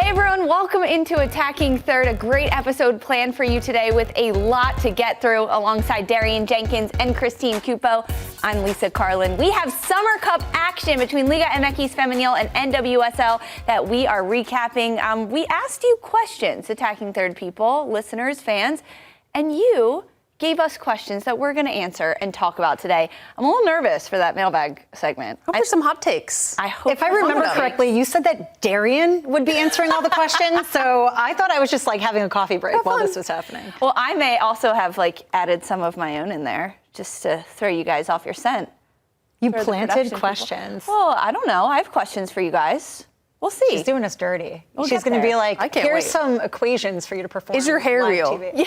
Hey everyone, welcome into Attacking Third, a great episode planned for you today with a lot to get through alongside Darian Jenkins and Christine Cupo. I'm Lisa Carlin. We have Summer Cup action between Liga MX Femenil and NWSL that we are recapping. We asked you questions, Attacking Third people, listeners, fans, and you gave us questions that we're going to answer and talk about today. I'm a little nervous for that mailbag segment. Hope there's some hot takes. I hope. If I remember correctly, you said that Darian would be answering all the questions, so I thought I was just like having a coffee break while this was happening. Well, I may also have added some of my own in there just to throw you guys off your scent. You planted questions. Well, I don't know. I have questions for you guys. We'll see. She's doing us dirty. We'll She's going to be like, I can't here's wait. some equations for you to perform. Is your hair live real? TV.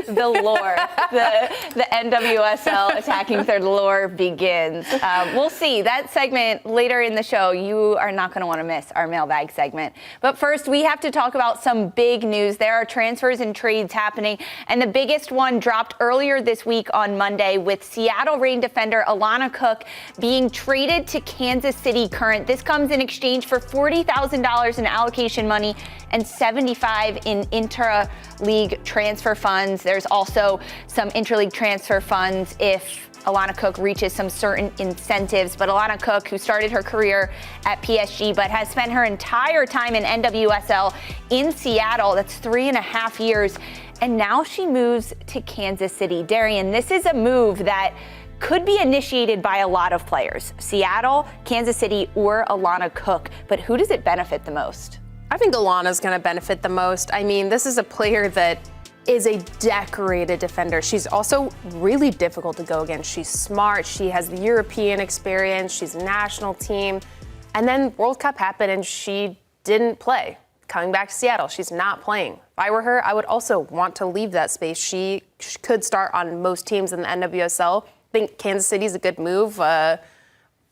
The lore, the NWSL Attacking Third lore begins. We'll see. That segment later in the show, you are not going to want to miss our mailbag segment. But first, we have to talk about some big news. There are transfers and trades happening, and the biggest one dropped earlier this week on Monday with Seattle Reign defender Alana Cook being traded to Kansas City Current. This comes in exchange for $40,000 in allocation money and $75,000 in intra-league transfer funds. There's also some interleague transfer funds if Alana Cook reaches some certain incentives. But Alana Cook, who started her career at PSG but has spent her entire time in NWSL in Seattle, that's 3.5 years, and now she moves to Kansas City. Darian, this is a move that could be initiated by a lot of players. Seattle, Kansas City, or Alana Cook. But who does it benefit the most? I think Alana's going to benefit the most. I mean, this is a player that is a decorated defender. She's also really difficult to go against. She's smart. She has the European experience. She's a national team. And then World Cup happened and she didn't play. Coming back to Seattle, she's not playing. If I were her, I would also want to leave that space. She could start on most teams in the NWSL. I think Kansas City's a good move.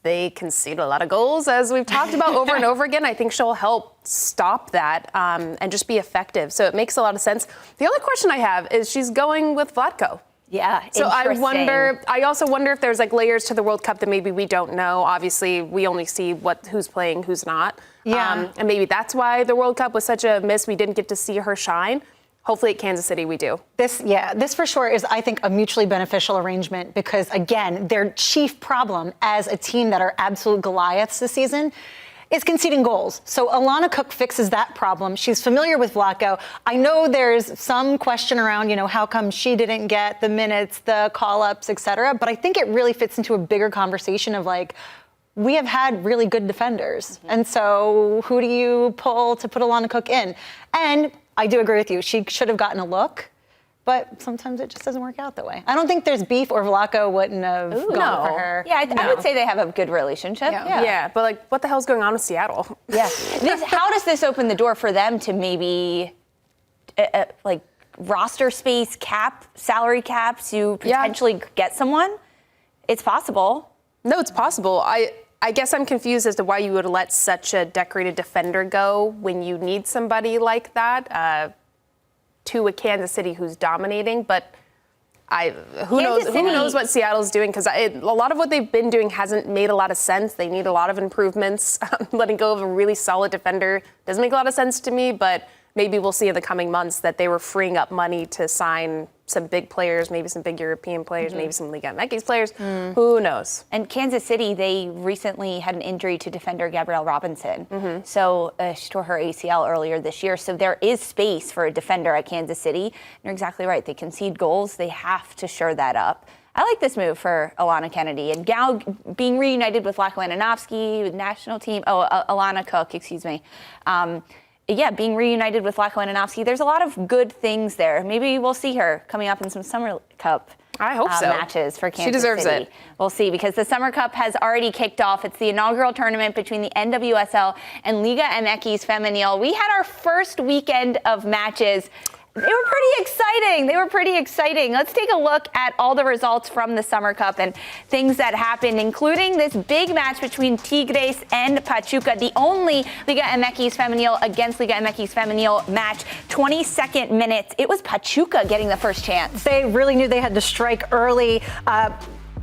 They concede a lot of goals, as we've talked about over and over again. I think she'll help stop that and just be effective. So it makes a lot of sense. The only question I have is she's going with Vlatko. Yeah, so I also wonder if there's layers to the World Cup that maybe we don't know. Obviously, we only see who's playing, who's not. Yeah. And maybe that's why the World Cup was such a miss. We didn't get to see her shine. Hopefully at Kansas City we do. This for sure is, I think, a mutually beneficial arrangement because, again, their chief problem as a team that are absolute Goliaths this season is conceding goals. So Alana Cook fixes that problem. She's familiar with Vlatko. I know there's some question around, how come she didn't get the minutes, the call-ups, et cetera, but I think it really fits into a bigger conversation of we have had really good defenders. Mm-hmm. And so who do you pull to put Alana Cook in? And I do agree with you. She should have gotten a look, but sometimes it just doesn't work out that way. I don't think there's beef or Vlatko wouldn't have gone for her. Yeah, I would say they have a good relationship. Yeah, but what the hell's going on with Seattle? Yeah. How does this open the door for them to maybe roster space salary cap to potentially get someone? It's possible. No, it's possible. I guess I'm confused as to why you would let such a decorated defender go when you need somebody like that to a Kansas City who's dominating. But who knows what Seattle's doing, because a lot of what they've been doing hasn't made a lot of sense. They need a lot of improvements. Letting go of a really solid defender doesn't make a lot of sense to me, but maybe we'll see in the coming months that they were freeing up money to sign some big players, maybe some big European players, maybe some Liga MX players. Who knows? And Kansas City, they recently had an injury to defender Gabrielle Robinson. So she tore her ACL earlier this year. So there is space for a defender at Kansas City. You're exactly right. They concede goals. They have to shore that up. I like this move for Alana Kennedy. And Gal being reunited with Vlatko Ananovsky, with national team. Alana Cook, excuse me. Being reunited with Vlatko Ananovsky, there's a lot of good things there. Maybe we'll see her coming up in some Summer Cup I hope so. matches for Kansas City. She deserves it. We'll see, because the Summer Cup has already kicked off. It's the inaugural tournament between the NWSL and Liga MX Femenil. We had our first weekend of matches. They were pretty exciting. Let's take a look at all the results from the Summer Cup and things that happened, including this big match between Tigres and Pachuca, the only Liga MX Femenil against Liga MX Femenil match, 22nd minutes. It was Pachuca getting the first chance. They really knew they had to strike early.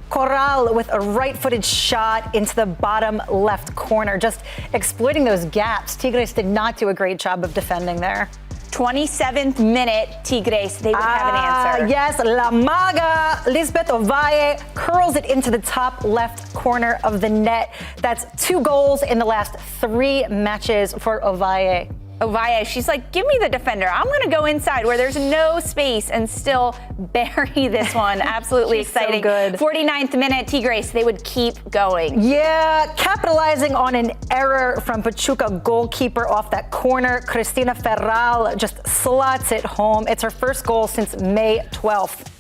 Corral with a right-footed shot into the bottom left corner, just exploiting those gaps. Tigres did not do a great job of defending there. 27th minute, Tigres, they would have an answer. Yes, La Maga, Lisbeth Ovalle curls it into the top left corner of the net. That's 2 goals in the last 3 matches for Ovalle. Ovalle, she's like, give me the defender. I'm going to go inside where there's no space and still bury this one. Absolutely exciting. So good. 49th minute, Tigres, they would keep going. Yeah, capitalizing on an error from Pachuca goalkeeper off that corner. Cristina Ferral just slots it home. It's her first goal since May 12th.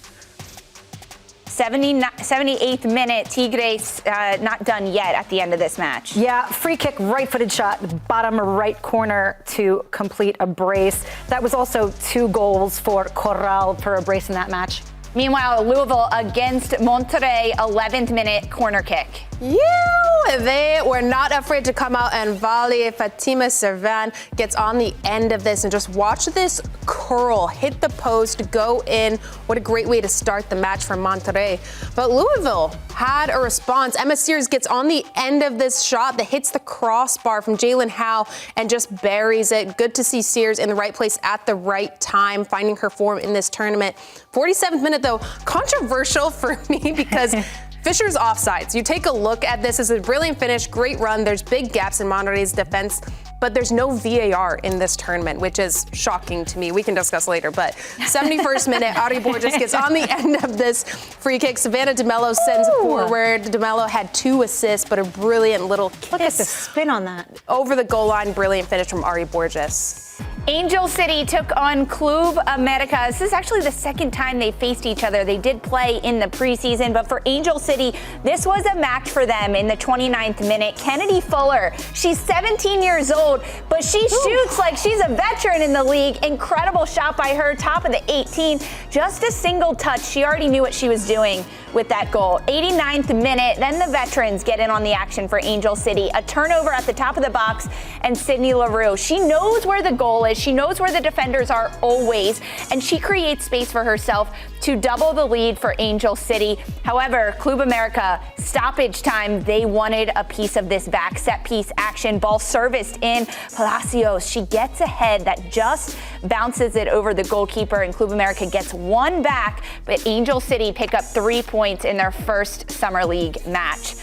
78th minute, Tigres not done yet at the end of this match. Yeah, free kick, right-footed shot, bottom right corner to complete a brace. That was also 2 goals for Corral for a brace in that match. Meanwhile, Louisville against Monterrey, 11th minute corner kick. They were not afraid to come out and volley. Fatima Servan gets on the end of this and just watch this curl hit the post, go in. What a great way to start the match for Monterrey. But Louisville had a response. Emma Sears gets on the end of this shot that hits the crossbar from Jalen Howe and just buries it. Good to see Sears in the right place at the right time, finding her form in this tournament. 47th minute, though, controversial for me because Fisher's offsides. You take a look at this. It's a brilliant finish, great run. There's big gaps in Monterrey's defense, but there's no VAR in this tournament, which is shocking to me. We can discuss later, but 71st minute, Ari Borges gets on the end of this free kick. Savannah DeMello sends it forward. DeMello had 2 assists, but a brilliant little kiss. Look at the spin on that. Over the goal line, brilliant finish from Ari Borges. Angel City took on Club America. This is actually the second time they faced each other. They did play in the preseason, but for Angel City, this was a match for them in the 29th minute. Kennedy Fuller, she's 17 years old, but she shoots like she's a veteran in the league. Incredible shot by her, top of the 18. Just a single touch. She already knew what she was doing with that goal. 89th minute, then the veterans get in on the action for Angel City. A turnover at the top of the box, and Sydney LaRue. She knows where the goal is. She knows where the defenders are always, and she creates space for herself to double the lead for Angel City. However, Club America, stoppage time, they wanted a piece of this back. Set piece action, ball serviced in. Palacios, she gets ahead, that just bounces it over the goalkeeper, and Club America gets 1 back, but Angel City pick up 3 points in their first Summer League match.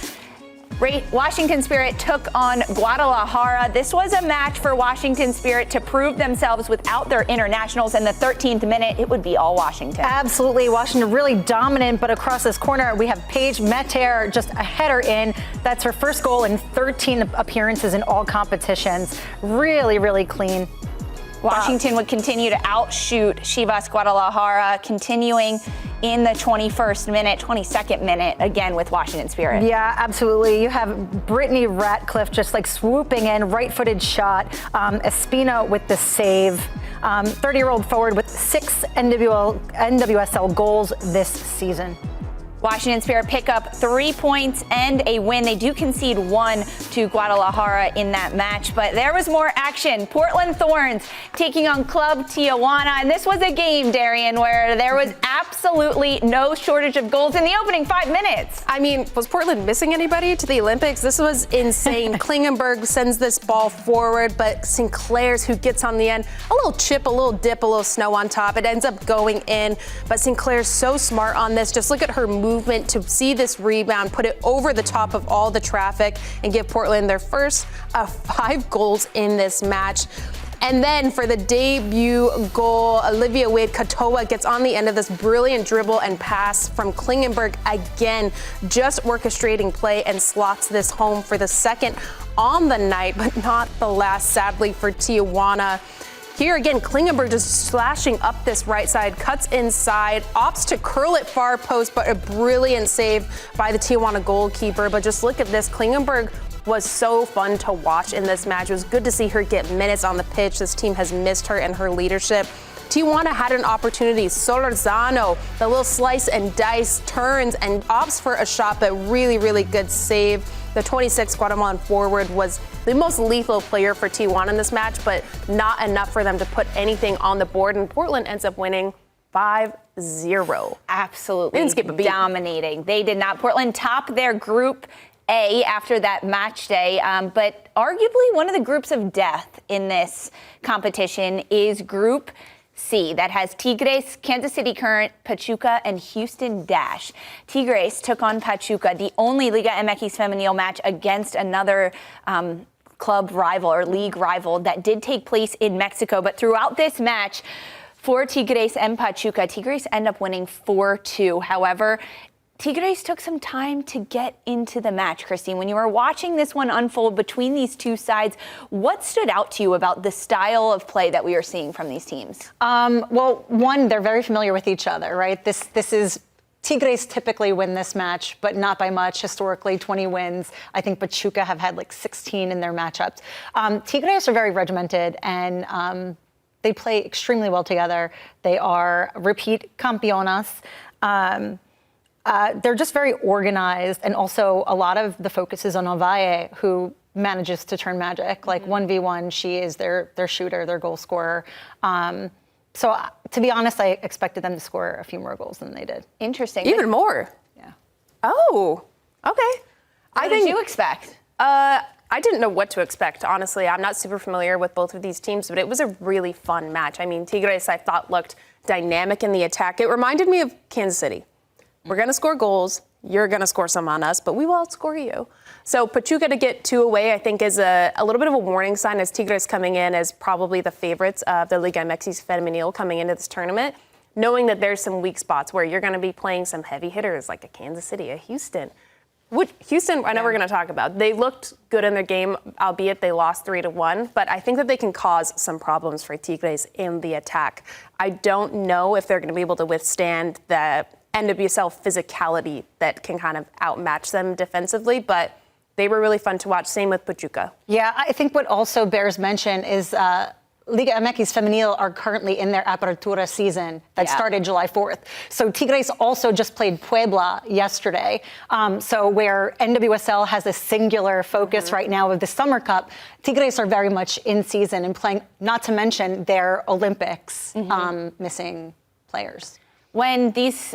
Washington Spirit took on Guadalajara. This was a match for Washington Spirit to prove themselves without their internationals. In the 13th minute, it would be all Washington. Absolutely. Washington really dominant, but across this corner, we have Paige Metter, just a header in. That's her first goal in 13 appearances in all competitions. Really, really clean. Washington would continue to outshoot Chivas Guadalajara, continuing in the 22nd minute, again with Washington Spirit. Yeah, absolutely. You have Brittany Ratcliffe just like swooping in, right-footed shot. Espino with the save. 30-year-old forward with 6 NWSL goals this season. Washington Spirit pick up 3 points and a win. They do concede 1 to Guadalajara in that match, but there was more action. Portland Thorns taking on Club Tijuana, and this was a game, Darian, where there was absolutely no shortage of goals in the opening 5 minutes. I mean, was Portland missing anybody to the Olympics? This was insane. Klingenberg sends this ball forward, but Sinclair's who gets on the end. A little chip, a little dip, a little snow on top. It ends up going in, but Sinclair's so smart on this. Just look at her movement to see this rebound, put it over the top of all the traffic, and give Portland their first 5 goals in this match. And then for the debut goal, Olivia Wade Katoa gets on the end of this brilliant dribble and pass from Klingenberg again, just orchestrating play and slots this home for the second on the night, but not the last, sadly, for Tijuana. Here again, Klingenberg just slashing up this right side, cuts inside, opts to curl it far post, but a brilliant save by the Tijuana goalkeeper. But just look at this, Klingenberg was so fun to watch in this match. It was good to see her get minutes on the pitch. This team has missed her and her leadership. Tijuana had an opportunity. Solorzano, the little slice and dice, turns and opts for a shot, but really, really good save. The 26th Guatemalan forward was the most lethal player for Tijuana in this match, but not enough for them to put anything on the board. And Portland ends up winning 5-0. Absolutely dominating. They did not. Portland topped their Group A after that match day, but arguably one of the groups of death in this competition is Group C, that has Tigres, Kansas City Current, Pachuca, and Houston Dash. Tigres took on Pachuca, the only Liga MX Femenil match against another club rival or league rival that did take place in Mexico. But throughout this match, for Tigres and Pachuca, Tigres end up winning 4-2. However, Tigres took some time to get into the match, Christine. When you were watching this one unfold between these two sides, what stood out to you about the style of play that we are seeing from these teams? Well, one, they're very familiar with each other, right? This is Tigres typically win this match, but not by much. Historically, 20 wins. I think Pachuca have had like 16 in their matchups. Tigres are very regimented and they play extremely well together. They are repeat campeonas. They're just very organized, and also a lot of the focus is on Ovalle, who manages to turn magic. Like 1v1, she is their shooter, their goal scorer. So to be honest, I expected them to score a few more goals than they did. Interesting. Even more? Yeah. Oh, okay. What did you expect? I didn't know what to expect, honestly. I'm not super familiar with both of these teams, but it was a really fun match. I mean, Tigres, I thought, looked dynamic in the attack. It reminded me of Kansas City. We're going to score goals. You're going to score some on us, but we will outscore you. So Pachuca to get 2 away, I think, is a little bit of a warning sign, as Tigres coming in as probably the favorites of the Liga MX Femenil coming into this tournament, knowing that there's some weak spots where you're going to be playing some heavy hitters like a Kansas City, a Houston. Which Houston, I know we're going to talk about. They looked good in their game, albeit they lost 3-1. But I think that they can cause some problems for Tigres in the attack. I don't know if they're going to be able to withstand the NWSL physicality that can kind of outmatch them defensively. But they were really fun to watch. Same with Pachuca. Yeah, I think what also bears mention is Liga MX Femenil are currently in their Apertura season that started July 4th. So Tigres also just played Puebla yesterday. So where NWSL has a singular focus right now of the Summer Cup, Tigres are very much in season and playing, not to mention their Olympics missing players. When this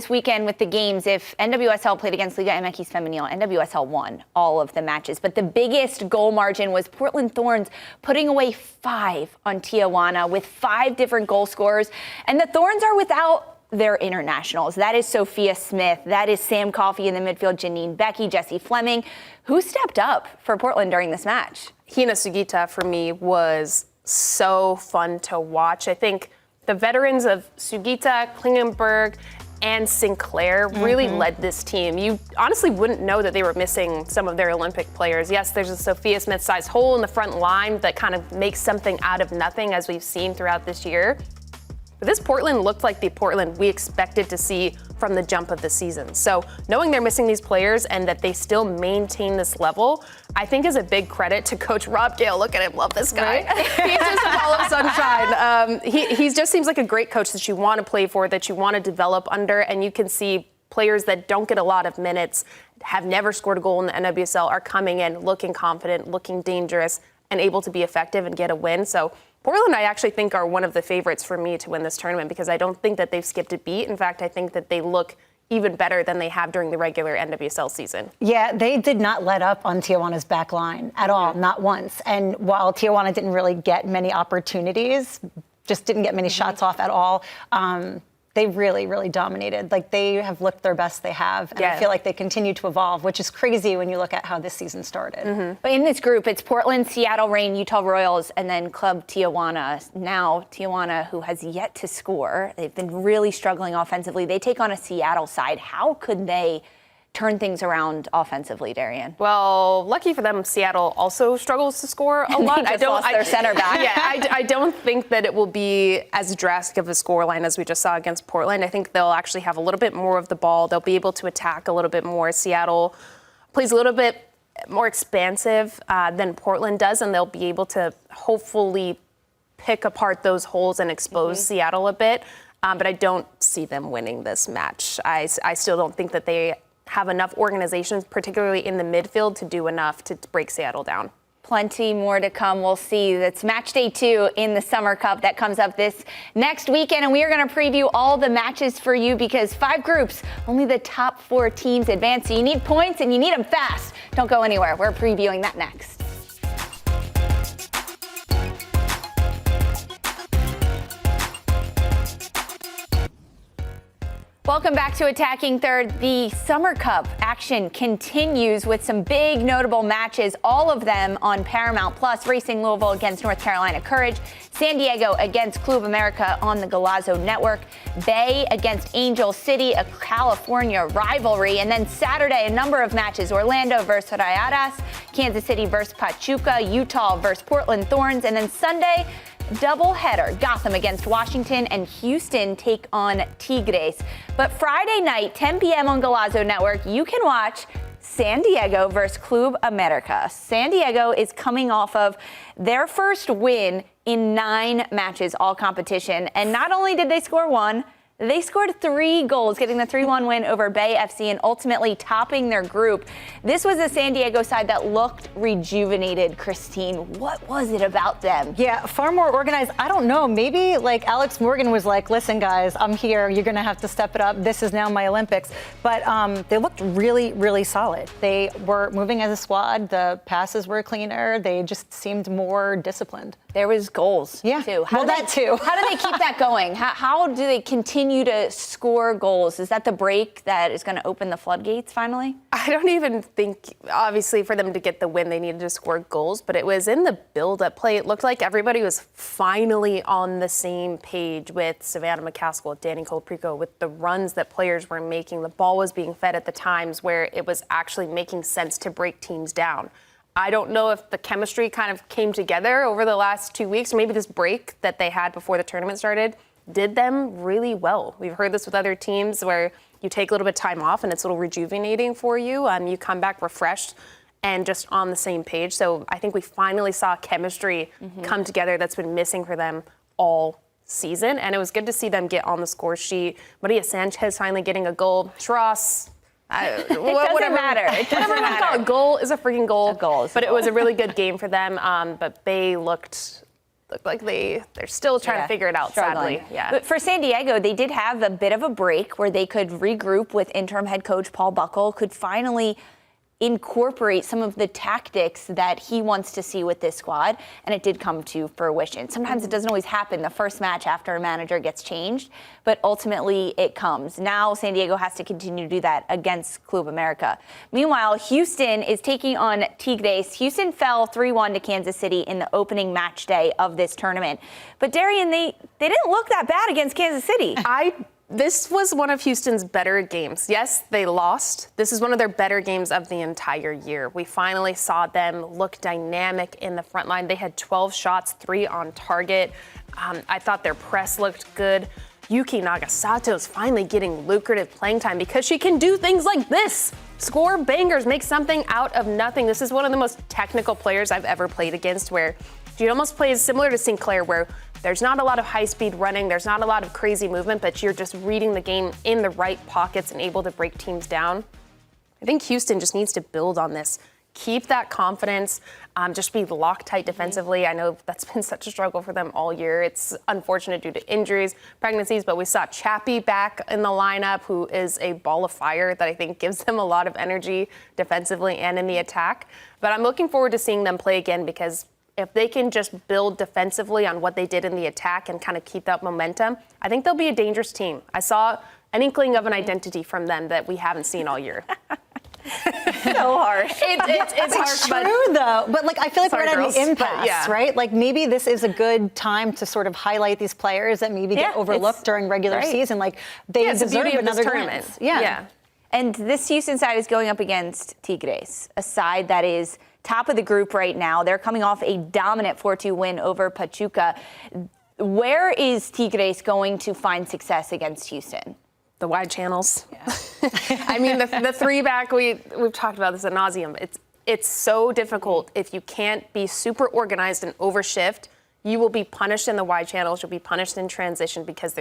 weekend with the games, if NWSL played against Liga MX Femenil, NWSL won all of the matches. But the biggest goal margin was Portland Thorns putting away 5 on Tijuana with 5 different goal scorers. And the Thorns are without their internationals. That is Sophia Smith. That is Sam Coffey in the midfield, Janine Becky, Jessie Fleming. Who stepped up for Portland during this match? Hina Sugita, for me, was so fun to watch. I think the veterans of Sugita, Klingenberg, and Sinclair really led this team. You honestly wouldn't know that they were missing some of their Olympic players. Yes, there's a Sophia Smith-sized hole in the front line that kind of makes something out of nothing, as we've seen throughout this year. But this Portland looked like the Portland we expected to see from the jump of the season. So knowing they're missing these players and that they still maintain this level, I think is a big credit to Coach Rob Gale. Look at him, love this guy. Right? He's just a ball of sunshine. He just seems like a great coach that you want to play for, that you want to develop under, and you can see players that don't get a lot of minutes, have never scored a goal in the NWSL, are coming in looking confident, looking dangerous, and able to be effective and get a win. So Portland, I actually think, are one of the favorites for me to win this tournament because I don't think that they've skipped a beat. In fact, I think that they look even better than they have during the regular NWSL season. Yeah, they did not let up on Tijuana's back line at all, not once. And while Tijuana didn't really get many opportunities, just didn't get many shots off at all, they really, really dominated. Like, they have looked their best they have. And I feel like they continue to evolve, which is crazy when you look at how this season started. But in this group, it's Portland, Seattle Reign, Utah Royals, and then Club Tijuana. Now, Tijuana, who has yet to score, they've been really struggling offensively. They take on a Seattle side. How could they turn things around offensively, Darian? Well, lucky for them, Seattle also struggles to score a lot. They just lost their center back. I don't think that it will be as drastic of a scoreline as we just saw against Portland. I think they'll actually have a little bit more of the ball. They'll be able to attack a little bit more. Seattle plays a little bit more expansive than Portland does, and they'll be able to hopefully pick apart those holes and expose Seattle a bit. But I don't see them winning this match. I still don't think that they have enough organizations, particularly in the midfield, to do enough to break Seattle down. Plenty more to come. We'll see. That's match day 2 in the Summer Cup that comes up this next weekend. And we are going to preview all the matches for you because 5 groups, only the top 4 teams advance. So you need points and you need them fast. Don't go anywhere. We're previewing that next. Welcome back to Attacking Third. The Summer Cup action continues with some big notable matches, all of them on Paramount Plus. Racing Louisville against North Carolina Courage, San Diego against Club America on the Golazo Network, Bay against Angel City, a California rivalry, and then Saturday, a number of matches, Orlando versus Rayadas, Kansas City versus Pachuca, Utah versus Portland Thorns, and then Sunday, doubleheader, Gotham against Washington and Houston take on Tigres. But Friday night, 10 p.m. on Golazo Network, you can watch San Diego versus Club America. San Diego is coming off of their first win in 9 matches, all competition. And not only did they score 1, they scored 3 goals, getting the 3-1 win over Bay FC and ultimately topping their group. This was a San Diego side that looked rejuvenated, Christine. What was it about them? Yeah, far more organized. I don't know. Maybe like Alex Morgan was like, listen, guys, I'm here. You're going to have to step it up. This is now my Olympics. But they looked really, really solid. They were moving as a squad. The passes were cleaner. They just seemed more disciplined. There was goals, yeah, too. That too. How do they keep that going? How do they continue to score goals? Is that the break that is going to open the floodgates finally? I don't even think, obviously, for them to get the win, they needed to score goals, but it was in the build-up play. It looked like everybody was finally on the same page with Savannah McCaskill, with Danny Colprico, with the runs that players were making. The ball was being fed at the times where it was actually making sense to break teams down. I don't know if the chemistry kind of came together over the last 2 weeks, or maybe this break that they had before the tournament started did them really well. We've heard this with other teams where you take a little bit of time off and it's a little rejuvenating for you. You come back refreshed and just on the same page. So I think we finally saw chemistry come together that's been missing for them all season. And it was good to see them get on the score sheet. Maria Sanchez finally getting a goal. Schross. It doesn't matter. It doesn't matter. A goal is a freaking goal. A goal is a but goal. It was a really good game for them. But Bay looked like they're still trying to figure it out, struggling. Sadly. Yeah. But for San Diego, they did have a bit of a break where they could regroup with interim head coach Paul Buckle, could finally incorporate some of the tactics that he wants to see with this squad, and it did come to fruition. Sometimes it doesn't always happen the first match after a manager gets changed, but ultimately it comes. Now San Diego has to continue to do that against Club America. Meanwhile, Houston is taking on Tigres. Houston fell 3-1 to Kansas City in the opening match day of this tournament. But Darian, they didn't look that bad against Kansas City. This was one of Houston's better games. Yes, they lost. This is one of their better games of the entire year. We finally saw them look dynamic in the front line. They had 12 shots, 3 on target. I thought their press looked good. Yuki Nagasato is finally getting lucrative playing time because she can do things like this. Score bangers, make something out of nothing. This is one of the most technical players I've ever played against, where she almost plays similar to Sinclair, where there's not a lot of high-speed running, there's not a lot of crazy movement, but you're just reading the game in the right pockets and able to break teams down. I think Houston just needs to build on this. Keep that confidence, just be Loctite defensively. I know that's been such a struggle for them all year. It's unfortunate due to injuries, pregnancies, but we saw Chappie back in the lineup, who is a ball of fire that I think gives them a lot of energy defensively and in the attack. But I'm looking forward to seeing them play again, because if they can just build defensively on what they did in the attack and kind of keep that momentum, I think they'll be a dangerous team. I saw an inkling of an identity from them that we haven't seen all year. So harsh. It's harsh, true, though. But like, I feel like Sorry, we're at girls, an but impasse, yeah. right? Like, maybe this is a good time to sort of highlight these players that maybe get overlooked during regular season. Like, they it's the deserve beauty of another this tournament. glance. Yeah. And this Houston side is going up against Tigres, a side that is top of the group right now. They're coming off a dominant 4-2 win over Pachuca. Where is Tigres going to find success against Houston? The wide channels. Yeah. I mean, the 3-back, we've talked about this ad nauseum. It's so difficult if you can't be super organized and overshift. you will be punished in the wide channels, you'll be punished in transition because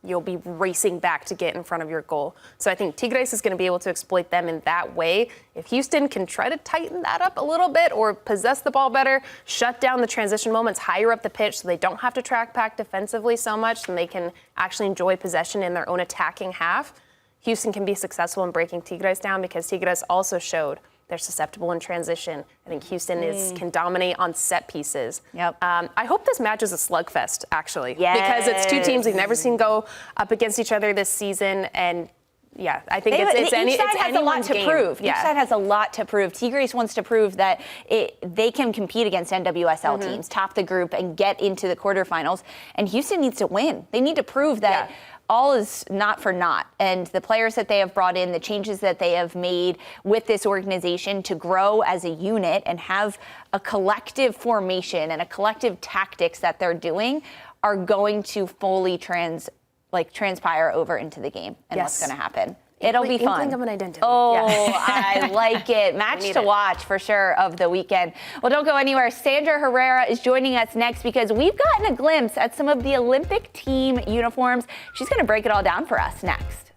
you'll be racing back to get in front of your goal. So I think Tigres is going to be able to exploit them in that way. If Houston can try to tighten that up a little bit or possess the ball better, shut down the transition moments higher up the pitch so they don't have to track back defensively so much and they can actually enjoy possession in their own attacking half, Houston can be successful in breaking Tigres down because Tigres also showed they're susceptible in transition. I think Houston can dominate on set pieces. Yep. I hope this match is a slugfest, actually. Yes. Because it's two teams we've never seen go up against each other this season. And yeah, I think each side has a lot to prove. Yeah. Each side has a lot to prove. Tigres wants to prove that they can compete against NWSL teams, top the group, and get into the quarterfinals. And Houston needs to win. They need to prove that all is not for naught. And the players that they have brought in, the changes that they have made with this organization to grow as a unit and have a collective formation and a collective tactics that they're doing are going to fully transpire over into the game and what's going to happen. It'll be fun. Inkling of an identity. Oh, I like it. Match to watch for sure of the weekend. Well, don't go anywhere. Sandra Herrera is joining us next because we've gotten a glimpse at some of the Olympic team uniforms. She's going to break it all down for us next.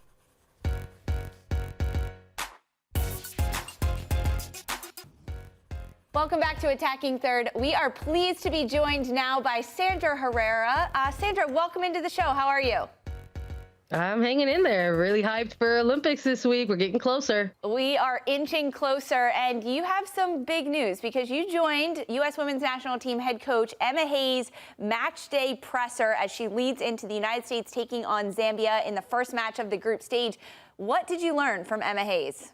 Welcome back to Attacking Third. We are pleased to be joined now by Sandra Herrera. Sandra, welcome into the show. How are you? I'm hanging in there. Really hyped for Olympics this week. We're getting closer. We are inching closer, and you have some big news because you joined U.S. Women's National Team head coach Emma Hayes' match day presser as she leads into the United States taking on Zambia in the first match of the group stage. What did you learn from Emma Hayes?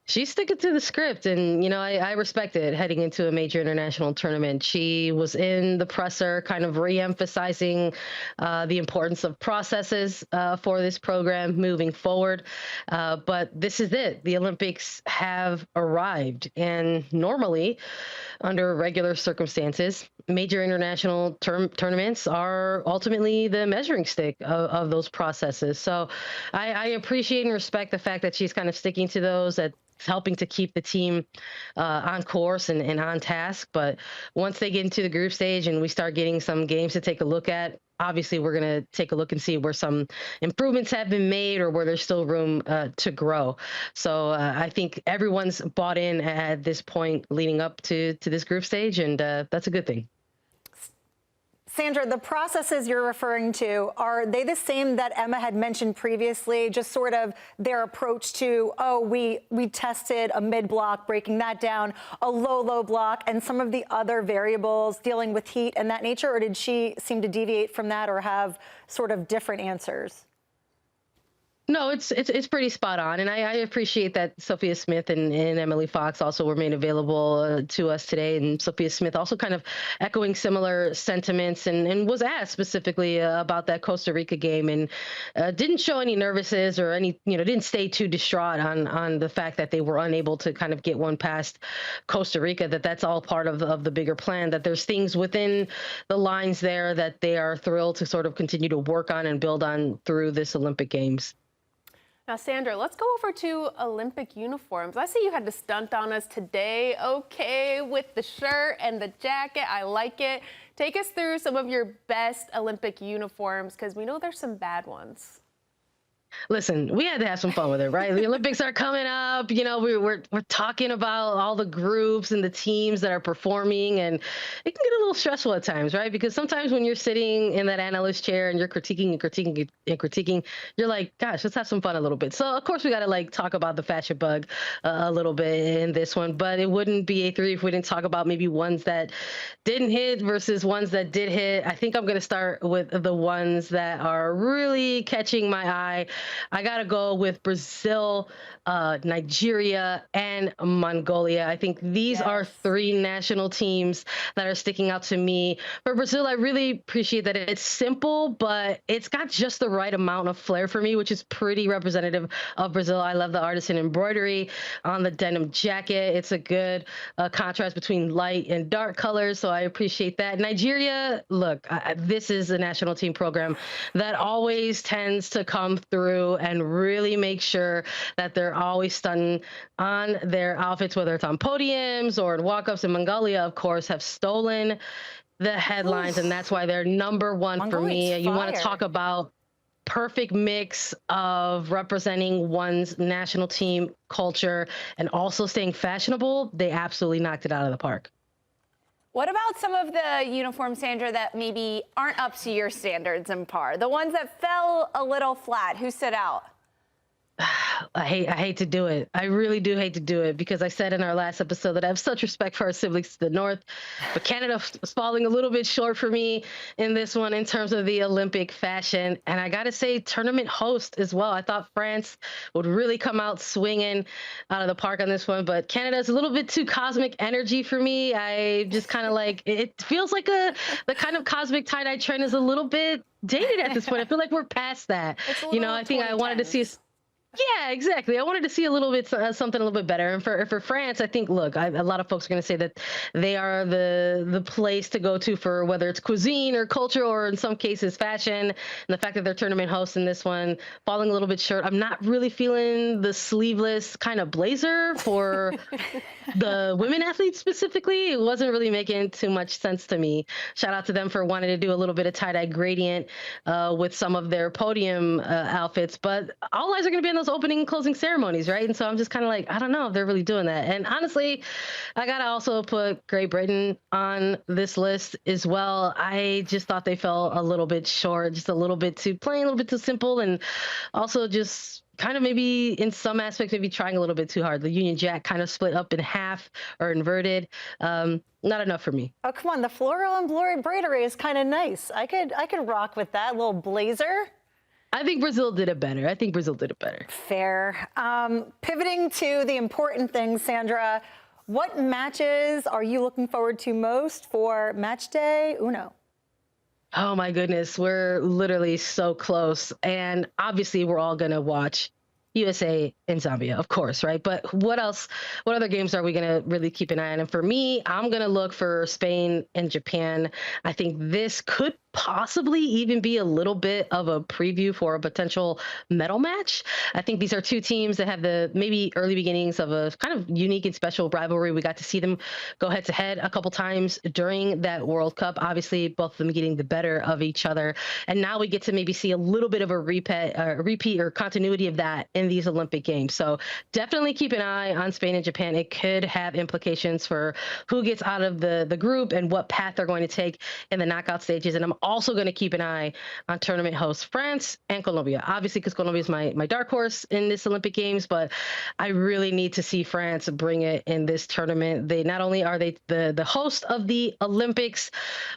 She's sticking to the script, and, I respect it heading into a major international tournament. She was in the presser kind of re-emphasizing the importance of processes for this program moving forward. But this is it. The Olympics have arrived, and normally, under regular circumstances, major international tournaments are ultimately the measuring stick of those processes. So I appreciate and respect the fact that she's kind of sticking to those, that helping to keep the team on course and on task. But once they get into the group stage and we start getting some games to take a look at, obviously we're going to take a look and see where some improvements have been made or where there's still room to grow. So I think everyone's bought in at this point leading up to this group stage, and that's a good thing. Sandra, the processes you're referring to, are they the same that Emma had mentioned previously, just sort of their approach to, we tested a mid-block, breaking that down, a low block, and some of the other variables dealing with heat and that nature, or did she seem to deviate from that or have sort of different answers? No, it's pretty spot on, and I appreciate that Sophia Smith and Emily Fox also were made available to us today, and Sophia Smith also kind of echoing similar sentiments and was asked specifically about that Costa Rica game and didn't show any nervousness or any, didn't stay too distraught on the fact that they were unable to kind of get one past Costa Rica, that's all part of the bigger plan, that there's things within the lines there that they are thrilled to sort of continue to work on and build on through this Olympic Games. Now, Sandra, let's go over to Olympic uniforms. I see you had to stunt on us today. Okay, with the shirt and the jacket. I like it. Take us through some of your best Olympic uniforms, because we know there's some bad ones. Listen, we had to have some fun with it, right? The Olympics are coming up. We're talking about all the groups and the teams that are performing, and it can get a little stressful at times, right? Because sometimes when you're sitting in that analyst chair and you're critiquing, you're like, gosh, let's have some fun a little bit. So of course we got to talk about the fashion bug a little bit in this one, but it wouldn't be A3 if we didn't talk about maybe ones that didn't hit versus ones that did hit. I think I'm going to start with the ones that are really catching my eye. I got to go with Brazil, Nigeria, and Mongolia. I think these are three national teams that are sticking out to me. For Brazil, I really appreciate that it's simple, but it's got just the right amount of flair for me, which is pretty representative of Brazil. I love the artisan embroidery on the denim jacket. It's a good contrast between light and dark colors, so I appreciate that. Nigeria, look, this is a national team program that always tends to come through through and really make sure that they're always stunning on their outfits, whether it's on podiums or in walk-ups. And Mongolia, of course, have stolen the headlines, and that's why they're number one for me. You want to talk about perfect mix of representing one's national team culture and also staying fashionable. They absolutely knocked it out of the park. What about some of the uniforms, Sandra, that maybe aren't up to your standards and par? The ones that fell a little flat, who stood out? I hate to do it. I really do hate to do it, because I said in our last episode that I have such respect for our siblings to the north, but Canada was falling a little bit short for me in this one in terms of the Olympic fashion. And I got to say, tournament host as well. I thought France would really come out swinging out of the park on this one, but Canada's a little bit too cosmic energy for me. I just kind of like, it feels like the kind of cosmic tie-dye trend is a little bit dated at this point. I feel like we're past that. You know, I think I wanted to see Yeah, exactly. I wanted to see a little bit something a little bit better. And for France, I think, look, a lot of folks are going to say that they are the place to go to for whether it's cuisine or culture or in some cases fashion. And the fact that they're tournament hosts in this one falling a little bit short. I'm not really feeling the sleeveless kind of blazer for the women athletes specifically. It wasn't really making too much sense to me. Shout out to them for wanting to do a little bit of tie-dye gradient with some of their podium outfits. But all eyes are going to be on those opening and closing ceremonies, right? And so I'm just kind of like, I don't know if they're really doing that. And honestly, I got to also put Great Britain on this list as well. I just thought they fell a little bit short, just a little bit too plain, a little bit too simple, and also just kind of maybe in some aspects, maybe trying a little bit too hard. The Union Jack kind of split up in half or inverted. Not enough for me. Oh, come on. The floral embroidery is kind of nice. I could rock with that little blazer. I think Brazil did it better. Fair. Pivoting to the important things, Sandra, what matches are you looking forward to most for match day uno? Oh my goodness, we're literally so close. And obviously we're all gonna watch USA and Zambia, of course, right? But what else, what other games are we going to really keep an eye on? And for me, I'm going to look for Spain and Japan. I think this could possibly even be a little bit of a preview for a potential medal match. I think these are two teams that have the maybe early beginnings of a kind of unique and special rivalry. We got to see them go head to head a couple times during that World Cup. Obviously, both of them getting the better of each other. And now we get to maybe see a little bit of a repeat or continuity of that in these Olympic Games. So definitely keep an eye on Spain and Japan. It could have implications for who gets out of the group and what path they're going to take in the knockout stages. And I'm also going to keep an eye on tournament hosts France and Colombia, obviously, because Colombia is my dark horse in this Olympic Games, but I really need to see France bring it in this tournament. They not only are they the host of the Olympics,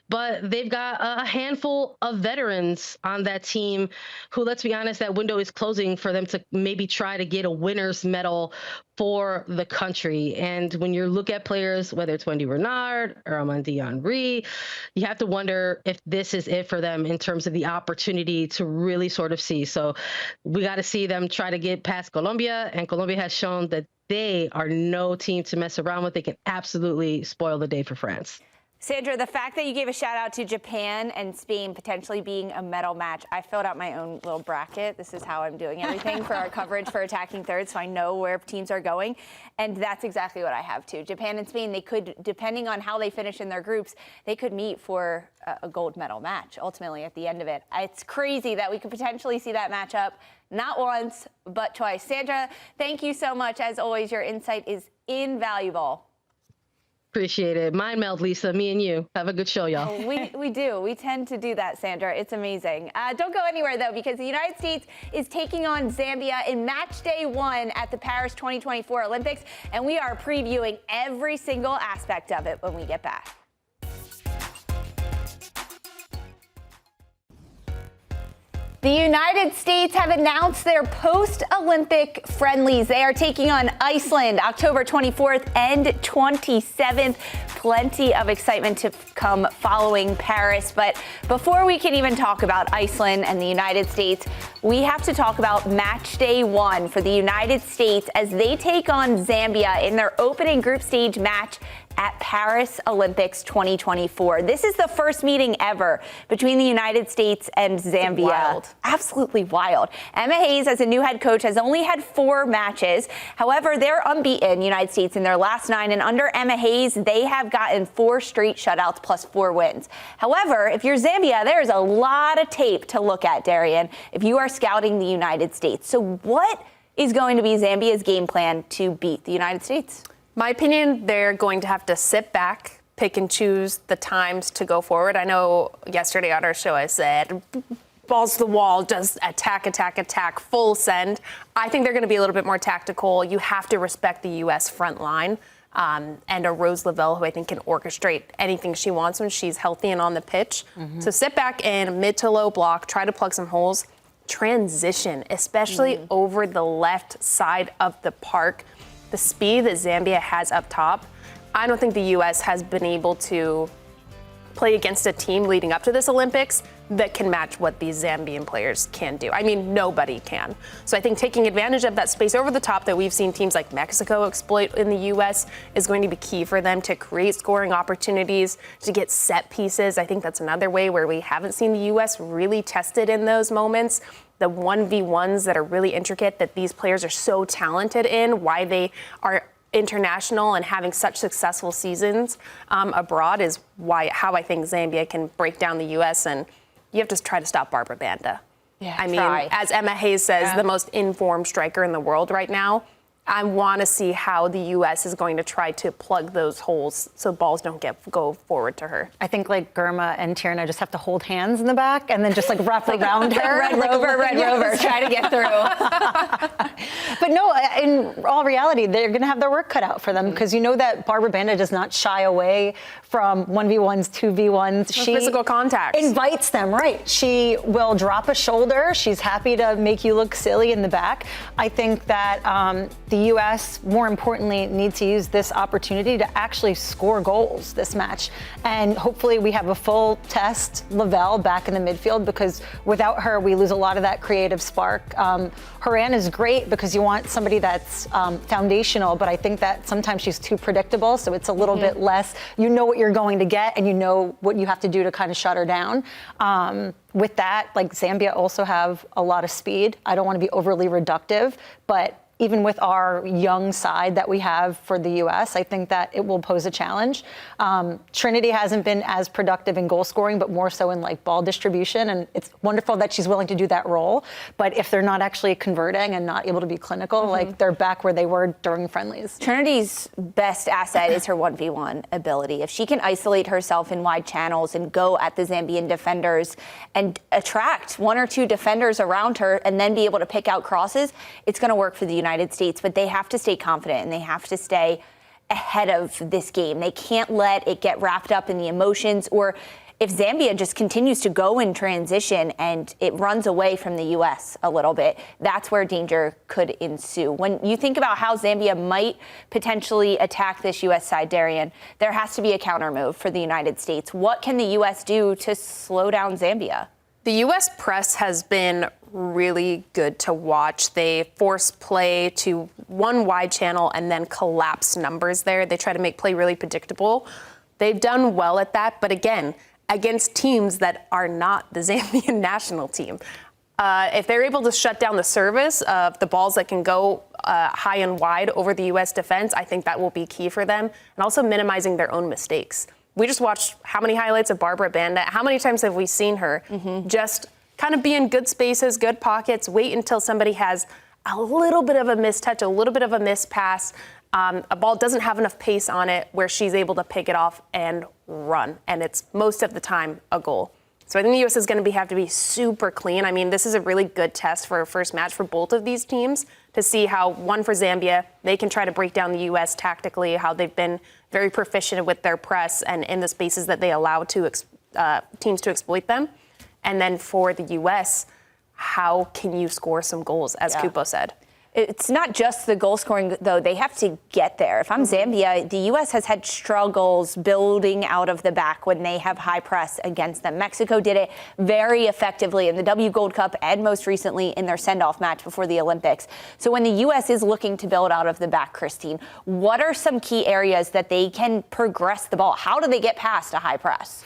but they've got a handful of veterans on that team who, let's be honest, that window is closing for them to maybe try to get a winner's medal for the country. And when you look at players, whether it's Wendy Renard or Amandine Henry, you have to wonder if this is it for them in terms of the opportunity to really sort of see. So we got to see them try to get past Colombia, and Colombia has shown that they are no team to mess around with. They can absolutely spoil the day for France. Sandra, the fact that you gave a shout out to Japan and Spain potentially being a medal match, I filled out my own little bracket. This is how I'm doing everything for our coverage for Attacking Third, so I know where teams are going. And that's exactly what I have too. Japan and Spain, they could, depending on how they finish in their groups, they could meet for a gold medal match ultimately at the end of it. It's crazy that we could potentially see that matchup not once, but twice. Sandra, thank you so much. As always, your insight is invaluable. Appreciate it. Mind meld, Lisa. Me and you. Have a good show, y'all. We do. We tend to do that, Sandra. It's amazing. Don't go anywhere, though, because the United States is taking on Zambia in match day 1 at the Paris 2024 Olympics, and we are previewing every single aspect of it when we get back. The United States have announced their post-Olympic friendlies. They are taking on Iceland October 24th and 27th. Plenty of excitement to come following Paris. But before we can even talk about Iceland and the United States, we have to talk about match day 1 for the United States as they take on Zambia in their opening group stage match at Paris Olympics 2024. This is the first meeting ever between the United States and Zambia. Wild. Absolutely wild. Emma Hayes, as a new head coach, has only had 4 matches. However, they're unbeaten, United States, in their last 9. And under Emma Hayes, they have gotten 4 straight shutouts plus 4 wins. However, if you're Zambia, there's a lot of tape to look at, Darian, if you are scouting the United States. So what is going to be Zambia's game plan to beat the United States? My opinion, they're going to have to sit back, pick and choose the times to go forward. I know yesterday on our show I said, balls to the wall, just attack, full send. I think they're going to be a little bit more tactical. You have to respect the U.S. front line. And a Rose Lavelle, who I think can orchestrate anything she wants when she's healthy and on the pitch. So sit back in mid to low block, try to plug some holes. Transition, especially over the left side of the park. The speed that Zambia has up top, I don't think the U.S. has been able to play against a team leading up to this Olympics that can match what these Zambian players can do. I mean, nobody can. So I think taking advantage of that space over the top that we've seen teams like Mexico exploit in the U.S. is going to be key for them to create scoring opportunities, to get set pieces. I think that's another way where we haven't seen the U.S. really tested in those moments. The 1v1s that are really intricate, that these players are so talented in, why they are international and having such successful seasons abroad is how I think Zambia can break down the U.S. and you have to try to stop Barbara Banda. Yeah, I mean, as Emma Hayes says, the most informed striker in the world right now. I want to see how the U.S. is going to try to plug those holes so balls don't go forward to her. I think like Girma and Tierna just have to hold hands in the back and then just like wrap around her. Red Rover, try to get through. But no, in all reality, they're going to have their work cut out for them because you know that Barbara Banda does not shy away from 1v1s, 2v1s. She physical contact. Invites them, right. She will drop a shoulder. She's happy to make you look silly in the back. I think that the U.S., more importantly, needs to use this opportunity to actually score goals this match. And hopefully we have a full test Lavelle back in the midfield because without her, we lose a lot of that creative spark. Horan is great because you want somebody that's foundational, but I think that sometimes she's too predictable, so it's a little bit less. You know what you're going to get, and you know what you have to do to kind of shut her down. With that, like Zambia also have a lot of speed. I don't want to be overly reductive, but even with our young side that we have for the U.S., I think that it will pose a challenge. Trinity hasn't been as productive in goal scoring, but more so in like ball distribution. And it's wonderful that she's willing to do that role. But if they're not actually converting and not able to be clinical, like they're back where they were during friendlies. Trinity's best asset is her 1v1 ability. If she can isolate herself in wide channels and go at the Zambian defenders and attract 1 or 2 defenders around her and then be able to pick out crosses, it's going to work for the United States, but they have to stay confident and they have to stay ahead of this game. They can't let it get wrapped up in the emotions, or if Zambia just continues to go in transition and it runs away from the U.S. a little bit, that's where danger could ensue. When you think about how Zambia might potentially attack this U.S. side, Darian, there has to be a counter move for the United States. What can the U.S. do to slow down Zambia? The U.S. press has been really good to watch. They force play to one wide channel and then collapse numbers there. They try to make play really predictable. They've done well at that, but again, against teams that are not the Zambian national team. If they're able to shut down the service of the balls that can go high and wide over the U.S. defense, I think that will be key for them, and also minimizing their own mistakes. We just watched how many highlights of Barbara Banda? How many times have we seen her just kind of be in good spaces, good pockets, wait until somebody has a little bit of a mistouch, a little bit of a mispass, a ball doesn't have enough pace on it where she's able to pick it off and run. And it's most of the time a goal. So I think the U.S. is going to have to be super clean. I mean, this is a really good test for a first match for both of these teams to see how, one for Zambia, they can try to break down the U.S. tactically, how they've been very proficient with their press and in the spaces that they allow to teams to exploit them. And then for the U.S., how can you score some goals, as Cupo said? It's not just the goal scoring, though. They have to get there. If I'm Zambia, the U.S. has had struggles building out of the back when they have high press against them. Mexico did it very effectively in the W Gold Cup and most recently in their send-off match before the Olympics. So when the U.S. is looking to build out of the back, Christine, what are some key areas that they can progress the ball? How do they get past a high press?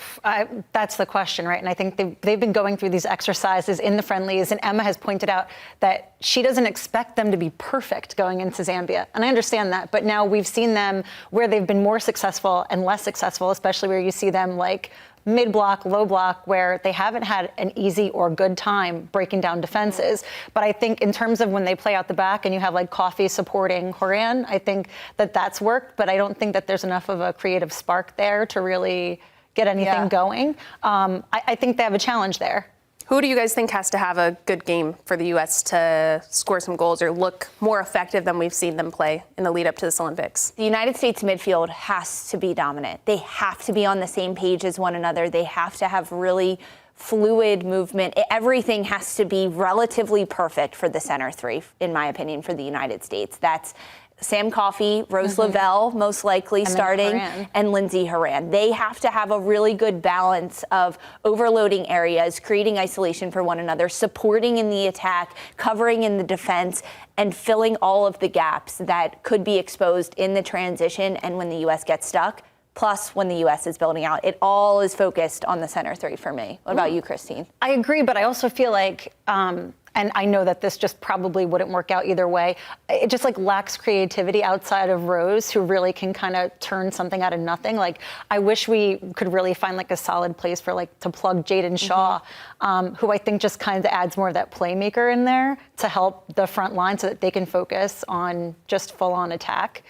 That's the question, right? And I think they've been going through these exercises in the friendlies, and Emma has pointed out that she doesn't expect them to be perfect going into Zambia. And I understand that, but now we've seen them where they've been more successful and less successful, especially where you see them like mid-block, low block, where they haven't had an easy or good time breaking down defenses. But I think in terms of when they play out the back and you have like Coffey supporting Horan, I think that that's worked, but I don't think that there's enough of a creative spark there to really get anything going. I think they have a challenge there. Who do you guys think has to have a good game for the U.S. to score some goals or look more effective than we've seen them play in the lead up to this Olympics? The United States midfield has to be dominant. They have to be on the same page as one another. They have to have really fluid movement. Everything has to be relatively perfect for the center three, in my opinion, for the United States. That's Sam Coffey, Rose Lavelle, most likely starting, and Lindsay Horan. They have to have a really good balance of overloading areas, creating isolation for one another, supporting in the attack, covering in the defense, and filling all of the gaps that could be exposed in the transition and when the U.S. gets stuck. Plus, when the U.S. is building out, it all is focused on the center three for me. What about you, Christine? I agree, but I also feel like, and I know that this just probably wouldn't work out either way, it just like lacks creativity outside of Rose, who really can kind of turn something out of nothing. Like, I wish we could really find like a solid place for like to plug Jaden Shaw, who I think just kind of adds more of that playmaker in there to help the front line so that they can focus on just full on attack.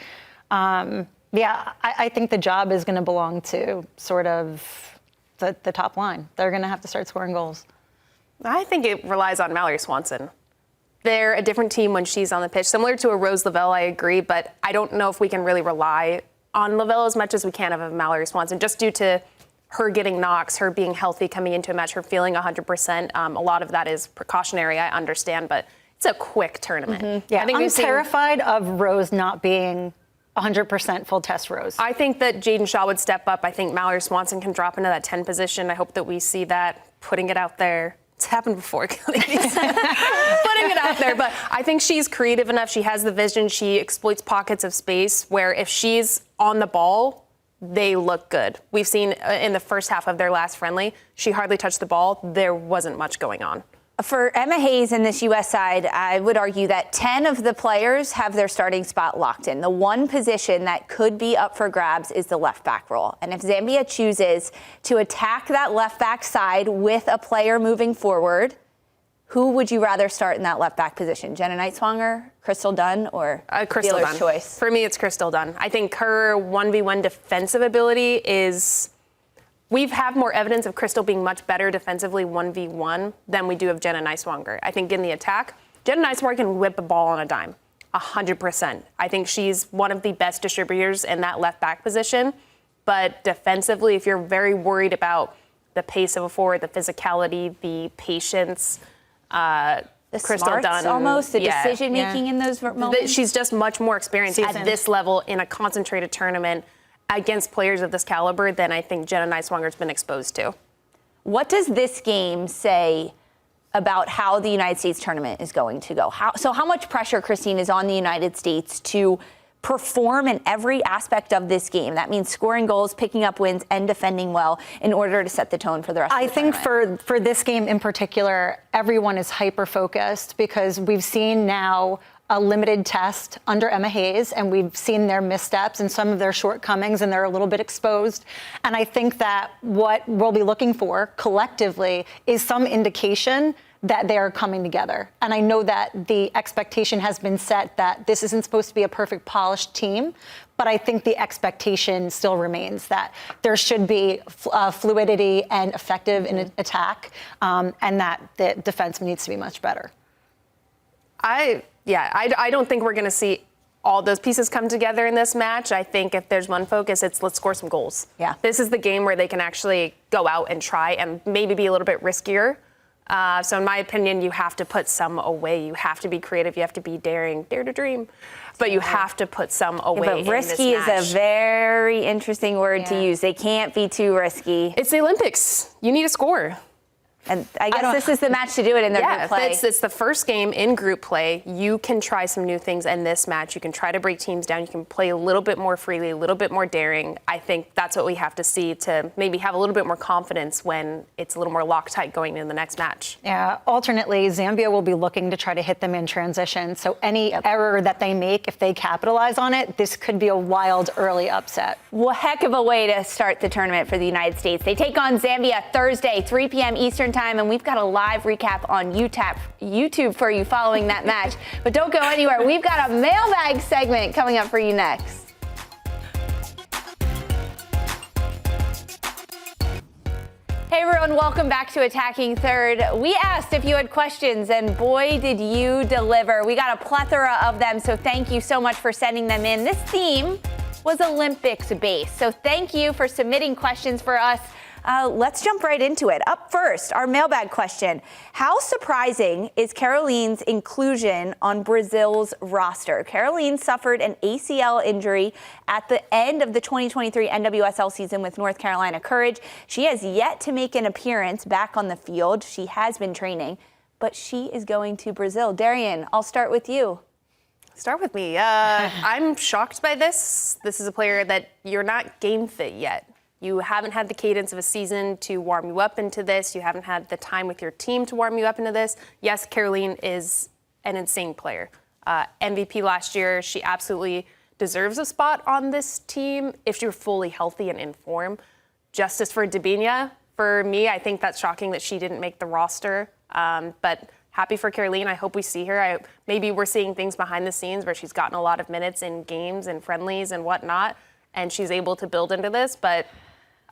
I think the job is going to belong to sort of the top line. They're going to have to start scoring goals. I think it relies on Mallory Swanson. They're a different team when she's on the pitch. Similar to a Rose Lavelle, I agree, but I don't know if we can really rely on Lavelle as much as we can of Mallory Swanson, just due to her getting knocks, her being healthy coming into a match, her feeling 100%. A lot of that is precautionary, I understand, but it's a quick tournament. Yeah, I'm terrified of Rose not being 100% full test Rose. I think that Jaden Shaw would step up. I think Mallory Swanson can drop into that 10 position. I hope that we see that, putting it out there. It's happened before, putting it out there. But I think she's creative enough. She has the vision. She exploits pockets of space where if she's on the ball, they look good. We've seen in the first half of their last friendly, she hardly touched the ball. There wasn't much going on. For Emma Hayes in this U.S. side, I would argue that 10 of the players have their starting spot locked in. The one position that could be up for grabs is the left back role. And if Zambia chooses to attack that left back side with a player moving forward, who would you rather start in that left back position? Jenna Nightswanger, Crystal Dunn, or Crystal Dunn? Choice? For me, it's Crystal Dunn. I think her 1v1 defensive ability is... We've had more evidence of Crystal being much better defensively 1v1 than we do of Jenna Nightswanger. I think in the attack, Jenna Nightswanger can whip a ball on a dime, 100%. I think she's one of the best distributors in that left back position. But defensively, if you're very worried about the pace of a forward, the physicality, the patience, the Crystal Dunn, almost the decision making in those moments. She's just much more experienced at this level in a concentrated tournament against players of this caliber than I think Jenna Nightswanger's been exposed to. What does this game say about how the United States tournament is going to go? How much pressure, Christine, is on the United States to perform in every aspect of this game? That means scoring goals, picking up wins, and defending well in order to set the tone for the rest of the tournament. I think for this game in particular, everyone is hyper-focused because we've seen now a limited test under Emma Hayes, and we've seen their missteps and some of their shortcomings, and they're a little bit exposed. And I think that what we'll be looking for collectively is some indication that they are coming together. And I know that the expectation has been set that this isn't supposed to be a perfect polished team, but I think the expectation still remains that there should be fluidity and effective in attack, and that the defense needs to be much better. I don't think we're going to see all those pieces come together in this match. I think if there's one focus, it's let's score some goals. Yeah. This is the game where they can actually go out and try and maybe be a little bit riskier So in my opinion, you have to put some away. You have to be creative. You have to be daring, dare to dream. But you have to put some away. But risky is a very interesting word to use. They can't be too risky. It's the Olympics. You need a score. And I guess this is the match to do it in their group play. It's the first game in group play. You can try some new things in this match. You can try to break teams down. You can play a little bit more freely, a little bit more daring. I think that's what we have to see to maybe have a little bit more confidence when it's a little more Loctite going into the next match. Yeah, alternately, Zambia will be looking to try to hit them in transition. So any error that they make, if they capitalize on it, this could be a wild early upset. Well, heck of a way to start the tournament for the United States. They take on Zambia Thursday, 3 p.m. Eastern Time, and we've got a live recap on YouTube for you following that match. But don't go anywhere. We've got a mailbag segment coming up for you next. Hey everyone, welcome back to Attacking Third. We asked if you had questions, and boy, did you deliver. We got a plethora of them, so thank you so much for sending them in. This theme was Olympics-based, so thank you for submitting questions for us. Let's jump right into it. Up first, our mailbag question. How surprising is Caroline's inclusion on Brazil's roster? Caroline suffered an ACL injury at the end of the 2023 NWSL season with North Carolina Courage. She has yet to make an appearance back on the field. She has been training, but she is going to Brazil. Darian, I'll start with you. Start with me. I'm shocked by this. This is a player that you're not game fit yet. You haven't had the cadence of a season to warm you up into this. You haven't had the time with your team to warm you up into this. Yes, Caroline is an insane player. MVP last year. She absolutely deserves a spot on this team if she were fully healthy and in form. Justice for Debinha. For me, I think that's shocking that she didn't make the roster. But happy for Caroline. I hope we see her. Maybe we're seeing things behind the scenes where she's gotten a lot of minutes in games and friendlies and whatnot, and she's able to build into this. But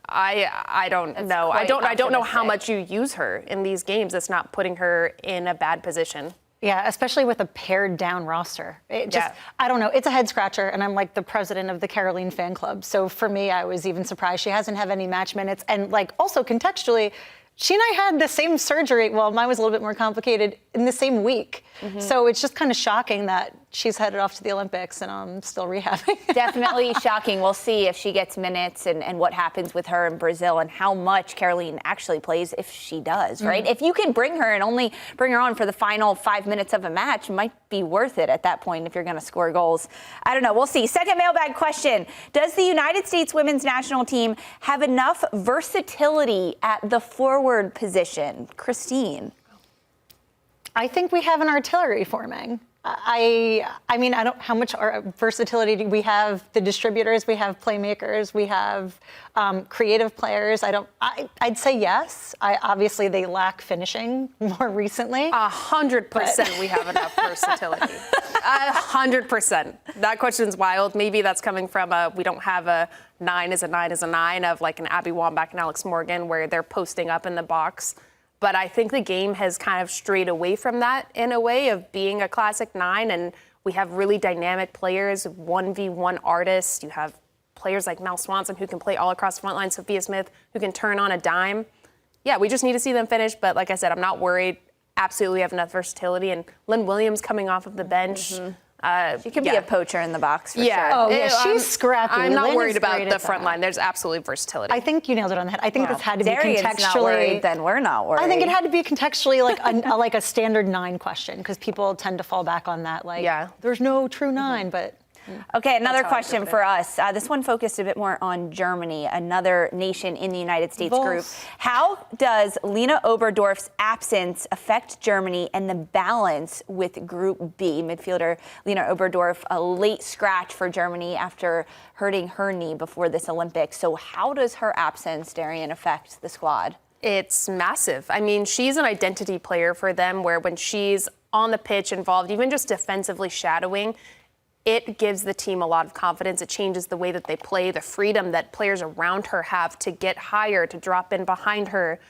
I don't know. I don't know how much you use her in these games. It's not putting her in a bad position. Yeah, especially with a pared down roster. I don't know. It's a head scratcher, and I'm like the president of the Caroline fan club. So for me, I was even surprised she hasn't had any match minutes. And like also contextually, she and I had the same surgery. Well, mine was a little bit more complicated in the same week. Mm-hmm. So it's just kind of shocking that she's headed off to the Olympics and I'm still rehabbing. Definitely shocking. We'll see if she gets minutes and what happens with her in Brazil and how much Caroline actually plays if she does, right? Mm-hmm. If you can bring her and only bring her on for the final 5 minutes of a match, it might be worth it at that point if you're going to score goals. I don't know. We'll see. Second mailbag question. Does the United States women's national team have enough versatility at the forward position? Christine. I think we have an artillery forming. I mean, I don't. How much versatility do we have? The distributors, we have playmakers, we have creative players. I'd say yes. Obviously, they lack finishing more recently. 100%, we have enough versatility. 100%. That question's wild. Maybe that's coming from we don't have a 9 is a 9 is a 9 of like an Abby Wambach and Alex Morgan where they're posting up in the box. But I think the game has kind of strayed away from that in a way of being a classic 9. And we have really dynamic players, 1v1 artists. You have players like Mel Swanson who can play all across the front line, Sophia Smith who can turn on a dime. Yeah, we just need to see them finish. But like I said, I'm not worried. Absolutely have enough versatility. And Lynn Williams coming off of the bench. Mm-hmm. She can be a poacher in the box for sure. Oh, yeah, she's scrappy. I'm not Lynn worried about the front line. There's absolutely versatility. I think you nailed it on the head. I think this had to be Darian's contextually. Not worried, then we're not worried. I think it had to be contextually like a standard 9 question because people tend to fall back on that. Like, there's no true 9, but. Okay, another question for us. This one focused a bit more on Germany, another nation in the United States group. How does Lena Oberdorf's absence affect Germany and the balance with Group B? Midfielder Lena Oberdorf, a late scratch for Germany after hurting her knee before this Olympics. So how does her absence, Darian, affect the squad? It's massive. I mean, she's an identity player for them where when she's on the pitch involved, even just defensively shadowing, it gives the team a lot of confidence. It changes the way that they play, the freedom that players around her have to get higher, to drop in behind her.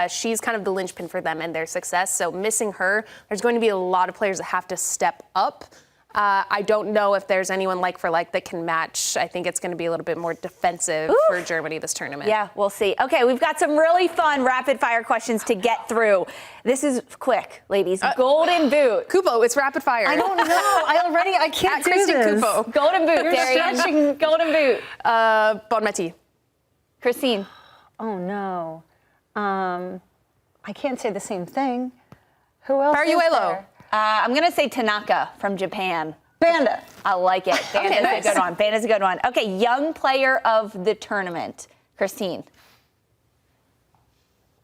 She's kind of the linchpin for them and their success. So missing her, there's going to be a lot of players that have to step up. I don't know if there's anyone like for like that can match. I think it's going to be a little bit more defensive for Germany this tournament. Yeah, we'll see. Okay, we've got some really fun rapid fire questions to get through. This is quick, ladies. Golden boot. Cupo, it's rapid fire. I don't know. I can't do Christine this. Cupo. Golden boot, Darian. Golden boot. Bon Mati. Christine. Oh no. I can't say the same thing. Who else? Paryuelo. Is there? I'm going to say Tanaka from Japan. Banda. I like it. Banda's nice. a good one. Banda's a good one. Okay, young player of the tournament. Christine.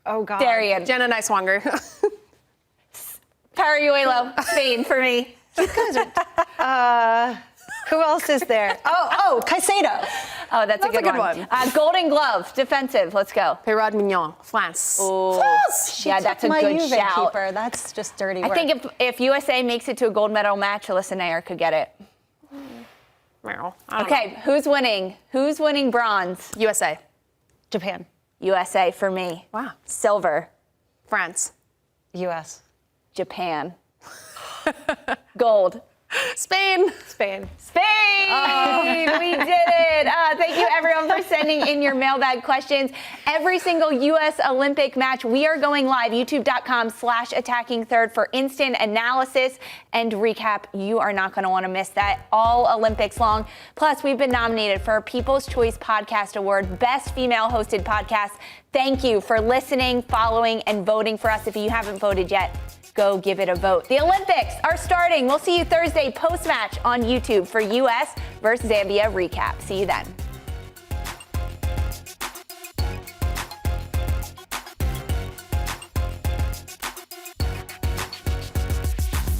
Oh God. Darian. Jenna Niswanger. Paryuelo. Spain for me. Who else is there? Oh, Caicedo. Oh, that's a good one. Golden glove. Defensive. Let's go. Perrod Mignon, France. She Yeah, took that's a my good Juve shout. keeper. That's just dirty work. I think if USA makes it to a gold medal match, Alyssa Nair could get it. Meryl. I don't Okay, who's winning? Who's winning bronze? know. USA. Japan, USA for me. Wow. Silver. France. U.S., Japan. Gold. Spain. Spain. Spain! We did it! Thank you, everyone, for sending in your mailbag questions. Every single U.S. Olympic match, we are going live, youtube.com/attackingthird for instant analysis and recap. You are not going to want to miss that all Olympics long. Plus, we've been nominated for People's Choice Podcast Award, Best Female Hosted Podcast. Thank you for listening, following, and voting for us. If you haven't voted yet, go give it a vote. The Olympics are starting. We'll see you Thursday post-match on YouTube for U.S. versus Zambia recap. See you then.